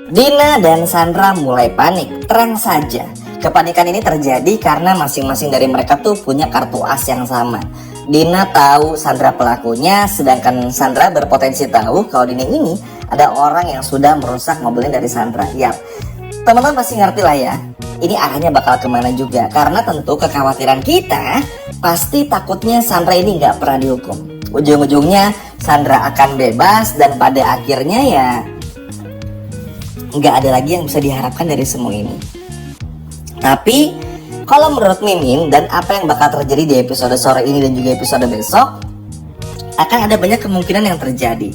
Dina dan Sandra mulai panik. Terang saja, kepanikan ini terjadi karena masing-masing dari mereka tuh punya kartu as yang sama. Dina tahu Sandra pelakunya, sedangkan Sandra berpotensi tahu kalau Dina ini ada orang yang sudah merusak mobilnya dari Sandra. Yap, teman-teman pasti ngerti lah ya, ini arahnya bakal kemana juga. Karena tentu kekhawatiran kita pasti takutnya Sandra ini nggak pernah dihukum. Ujung-ujungnya Sandra akan bebas dan pada akhirnya ya nggak ada lagi yang bisa diharapkan dari semua ini. Tapi kalau menurut Mimin dan apa yang bakal terjadi di episode sore ini dan juga episode besok, akan ada banyak kemungkinan yang terjadi.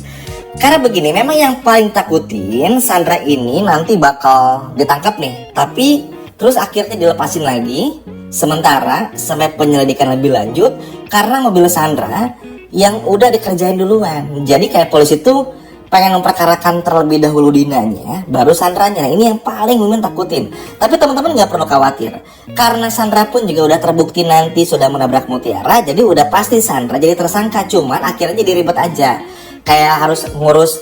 Karena begini, memang yang paling takutin Sandra ini nanti bakal ditangkap nih, tapi terus akhirnya dilepasin lagi sementara sampai penyelidikan lebih lanjut karena mobil Sandra yang udah dikerjain duluan. Jadi kayak polisi tuh pengen memperkarakan terlebih dahulu Dinanya, baru Sandranya. Nah, ini yang paling Mimin takutin. Tapi teman-teman nggak perlu khawatir, karena Sandra pun juga udah terbukti nanti sudah menabrak Mutiara, jadi udah pasti Sandra jadi tersangka. Cuman akhirnya jadi ribet aja, kayak harus ngurus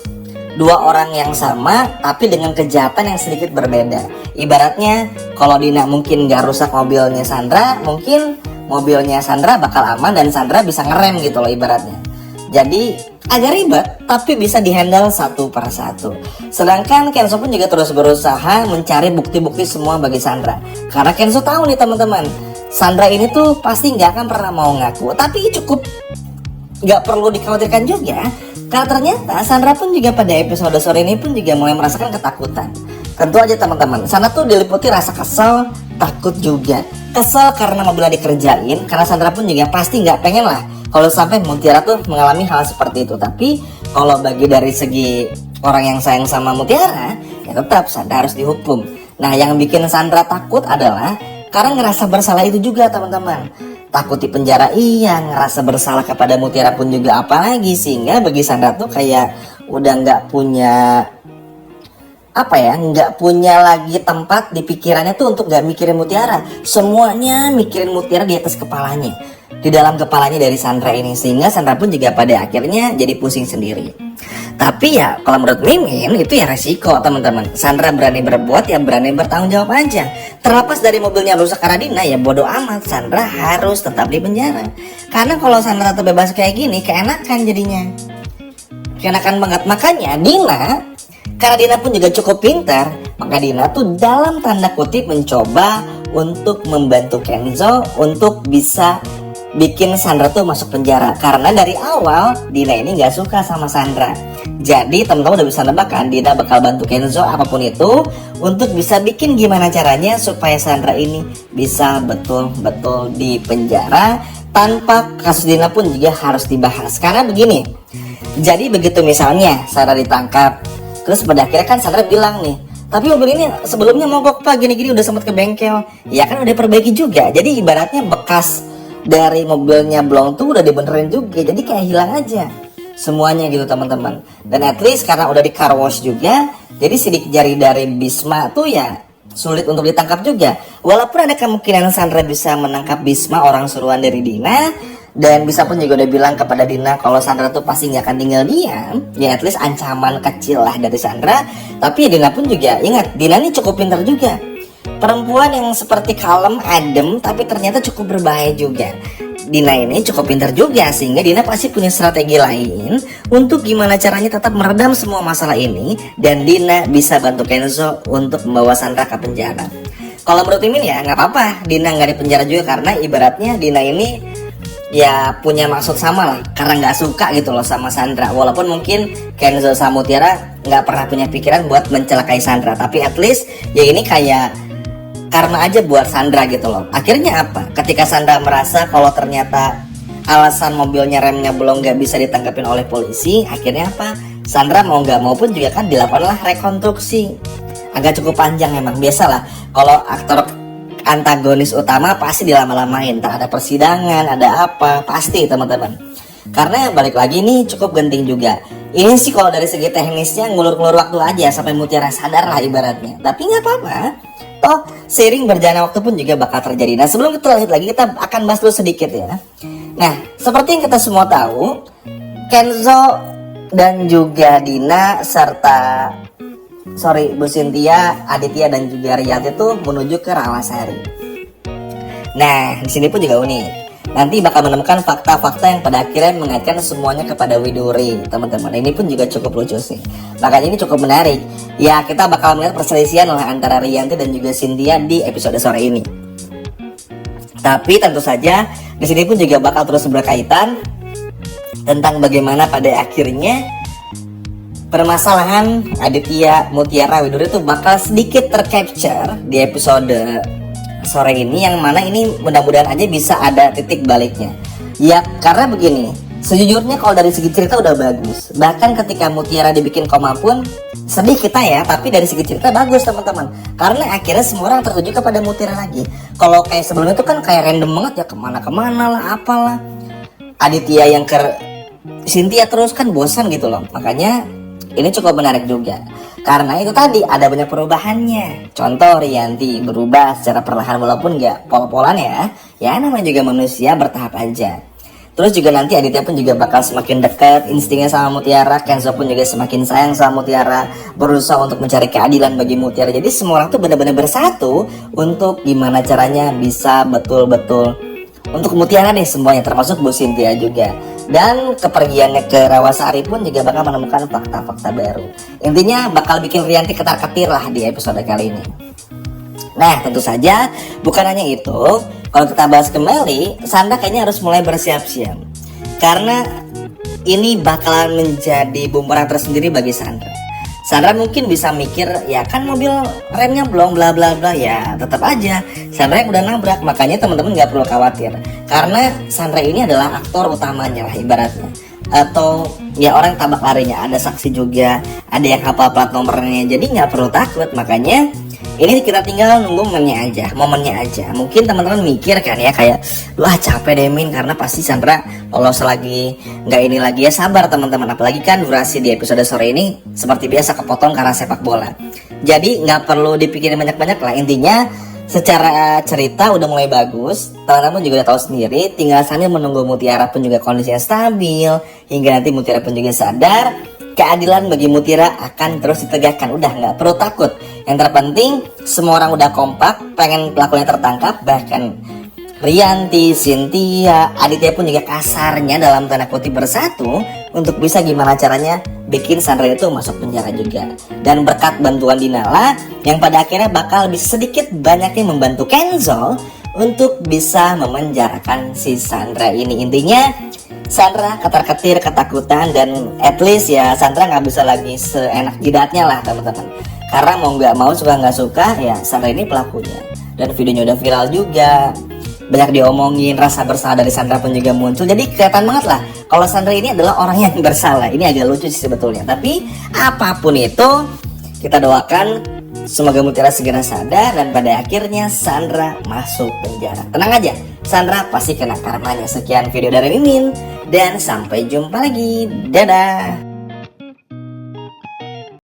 dua orang yang sama tapi dengan kejahatan yang sedikit berbeda. Ibaratnya kalau Dina mungkin nggak rusak mobilnya Sandra, mungkin mobilnya Sandra bakal aman dan Sandra bisa ngerem gitu loh ibaratnya. Jadi agak ribet tapi bisa dihandle satu per satu. Sedangkan Kenzo pun juga terus berusaha mencari bukti-bukti semua bagi Sandra. Karena Kenzo tahu nih teman-teman, Sandra ini tuh pasti nggak akan pernah mau ngaku. Tapi cukup nggak perlu dikhawatirkan juga, karena ternyata Sandra pun juga pada episode sore ini pun juga mulai merasakan ketakutan. Tentu aja teman-teman, Sandra tuh diliputi rasa kesel, takut juga. Kesel karena mobilnya dikerjain, karena Sandra pun juga pasti nggak pengen lah kalau sampai Mutiara tuh mengalami hal seperti itu. Tapi kalau bagi dari segi orang yang sayang sama Mutiara, ya tetap Sandra harus dihukum. Nah, yang bikin Sandra takut adalah karena ngerasa bersalah itu juga teman-teman. Takut di penjara iya, ngerasa bersalah kepada Mutiara pun juga apalagi. Sehingga bagi Sandra tuh kayak udah nggak punya nggak punya lagi tempat di pikirannya tuh untuk nggak mikirin Mutiara. Semuanya mikirin Mutiara di atas kepalanya, di dalam kepalanya dari Sandra ini. Sehingga Sandra pun juga pada akhirnya jadi pusing sendiri. Tapi ya kalau menurut Mimin itu ya resiko teman-teman. Sandra berani berbuat ya berani bertanggung jawab aja. Terlepas dari mobilnya rusak karena Dina ya bodoh amat, Sandra harus tetap di penjara. Karena kalau Sandra terbebas kayak gini keenakan jadinya, keenakan banget. Makanya Dina, karena Dina pun juga cukup pintar, maka Dina tuh dalam tanda kutip mencoba untuk membantu Kenzo untuk bisa bikin Sandra tuh masuk penjara. Karena dari awal Dina ini gak suka sama Sandra. Jadi teman-teman udah bisa nebak kan, Dina bakal bantu Kenzo apapun itu untuk bisa bikin gimana caranya supaya Sandra ini bisa betul-betul di penjara, tanpa kasus Dina pun juga harus dibahas. Karena begini, jadi begitu misalnya Sandra ditangkap, terus pada akhirnya kan Sandra bilang nih, tapi mobil ini sebelumnya mogok pak, gini-gini udah sempat ke bengkel. Ya kan udah perbaiki juga. Jadi ibaratnya bekas dari mobilnya Blong tuh udah dibenerin juga. Jadi kayak hilang aja semuanya gitu teman-teman. Dan at least karena udah di car wash juga, jadi sidik jari dari Bisma tuh ya sulit untuk ditangkap juga. Walaupun ada kemungkinan Sandra bisa menangkap Bisma, orang suruhan dari Dina. Dan bisa pun juga udah bilang kepada Dina kalau Sandra tuh pasti gak akan tinggal diam. Ya at least ancaman kecil lah dari Sandra. Tapi Dina pun juga ingat, Dina ini cukup pintar juga. Perempuan yang seperti kalem, adem, tapi ternyata cukup berbahaya juga. Dina ini cukup pintar juga, sehingga Dina pasti punya strategi lain untuk gimana caranya tetap meredam semua masalah ini. Dan Dina bisa bantu Kenzo untuk membawa Sandra ke penjara. Kalau menurut Mimin ya gak apa-apa Dina gak di penjara juga, karena ibaratnya Dina ini ya punya maksud sama lah, karena nggak suka gitu loh sama Sandra. Walaupun mungkin Kenzo sama Mutiara nggak pernah punya pikiran buat mencelakai Sandra, tapi at least ya ini kayak karma aja buat Sandra gitu loh. Akhirnya apa? Ketika Sandra merasa kalau ternyata alasan mobilnya remnya belum nggak bisa ditangkapin oleh polisi, akhirnya apa? Sandra mau nggak mau pun juga kan dilakukanlah rekonstruksi. Agak cukup panjang emang, biasalah kalau aktor antagonis utama pasti dilama-lamain, tak ada persidangan, ada apa, pasti teman-teman. Karena balik lagi nih cukup genting juga. Ini sih kalau dari segi teknisnya ngulur-ngulur waktu aja sampai Mutiara sadar lah ibaratnya. Tapi nggak apa-apa, toh seiring berjalannya waktu pun juga bakal terjadi. Nah sebelum kita lanjut lagi, kita akan bahas dulu sedikit ya. Nah seperti yang kita semua tahu, Kenzo dan juga Dina serta Bu Cynthia, Aditya dan juga Rianti tuh menuju ke Rawasari. Nah, di sini pun juga unik. Nanti bakal menemukan fakta-fakta yang pada akhirnya mengaitkan semuanya kepada Widuri, teman-teman. Ini pun juga cukup lucu sih. Makanya ini cukup menarik. Ya, kita bakal melihat perselisihan lah antara Rianti dan juga Cynthia di episode sore ini. Tapi tentu saja di sini pun juga bakal terus berkaitan tentang bagaimana pada akhirnya permasalahan Aditya, Mutiara, Widuri itu bakal sedikit tercapture di episode sore ini, yang mana ini mudah-mudahan aja bisa ada titik baliknya. Ya, karena begini, sejujurnya kalau dari segi cerita udah bagus. Bahkan ketika Mutiara dibikin koma pun sedih kita ya, tapi dari segi cerita bagus teman-teman. Karena akhirnya semua orang tertuju kepada Mutiara lagi. Kalau kayak sebelumnya itu kan kayak random banget ya, kemana-kemana lah, apalah. Aditya yang ke Cynthia terus kan bosan gitu loh. Makanya ini cukup menarik juga. Karena itu tadi ada banyak perubahannya. Contoh Rianti berubah secara perlahan walaupun gak pol-polan ya. Ya namanya juga manusia, bertahap aja. Terus juga nanti Aditya pun juga bakal semakin dekat instingnya sama Mutiara. Kenzo pun juga semakin sayang sama Mutiara, berusaha untuk mencari keadilan bagi Mutiara. Jadi semua orang tuh benar-benar bersatu untuk gimana caranya bisa betul-betul untuk Mutiara nih semuanya, termasuk Bu Cynthia juga. Dan kepergiannya ke Rawasari pun juga bakal menemukan fakta-fakta baru. Intinya bakal bikin Rianti ketar-ketir lah di episode kali ini. Nah, tentu saja bukan hanya itu. Kalau kita bahas kembali, Sandra kayaknya harus mulai bersiap-siap. Karena ini bakalan menjadi bumerang tersendiri bagi Sandra. Sandra mungkin bisa mikir, ya kan mobil remnya belum bla bla bla, ya tetap aja Sandra yang udah nabrak. Makanya teman-teman nggak perlu khawatir, karena Sandra ini adalah aktor utamanya lah ibaratnya, atau ya orang tabak larinya, ada saksi juga, ada yang hafal plat nomornya, jadi nggak perlu takut. Makanya ini kita tinggal nunggu momennya aja. Mungkin teman-teman mikir kan ya kayak, wah capek deh Min, karena pasti Sandra lolos lagi, nggak ini lagi. Ya sabar teman-teman, apalagi kan durasi di episode sore ini seperti biasa kepotong karena sepak bola. Jadi nggak perlu dipikirin banyak-banyak lah. Intinya secara cerita udah mulai bagus. Teman-teman juga udah tahu sendiri, tinggal sambil menunggu Mutiara pun juga kondisinya stabil, hingga nanti Mutiara pun juga sadar keadilan bagi Mutiara akan terus ditegakkan. Udah nggak perlu takut. Yang terpenting semua orang udah kompak, pengen pelakunya tertangkap. Bahkan Rianti, Cynthia, Aditya pun juga kasarnya dalam tanda kutip bersatu untuk bisa gimana caranya bikin Sandra itu masuk penjara juga. Dan berkat bantuan Dinala yang pada akhirnya bakal bisa sedikit banyaknya membantu Kenzo untuk bisa memenjarakan si Sandra ini. Intinya Sandra ketar-ketir, ketakutan, dan at least ya Sandra nggak bisa lagi seenak jidatnya lah teman-teman. Karena mau nggak mau, suka nggak suka, ya Sandra ini pelakunya. Dan videonya udah viral juga, banyak diomongin, rasa bersalah dari Sandra pun juga muncul. Jadi kelihatan banget lah kalau Sandra ini adalah orang yang bersalah. Ini agak lucu sih sebetulnya. Tapi apapun itu, kita doakan semoga Mutiara segera sadar dan pada akhirnya Sandra masuk penjara. Tenang aja, Sandra pasti kena karmanya. Sekian video dari Mimin dan sampai jumpa lagi. Dadah.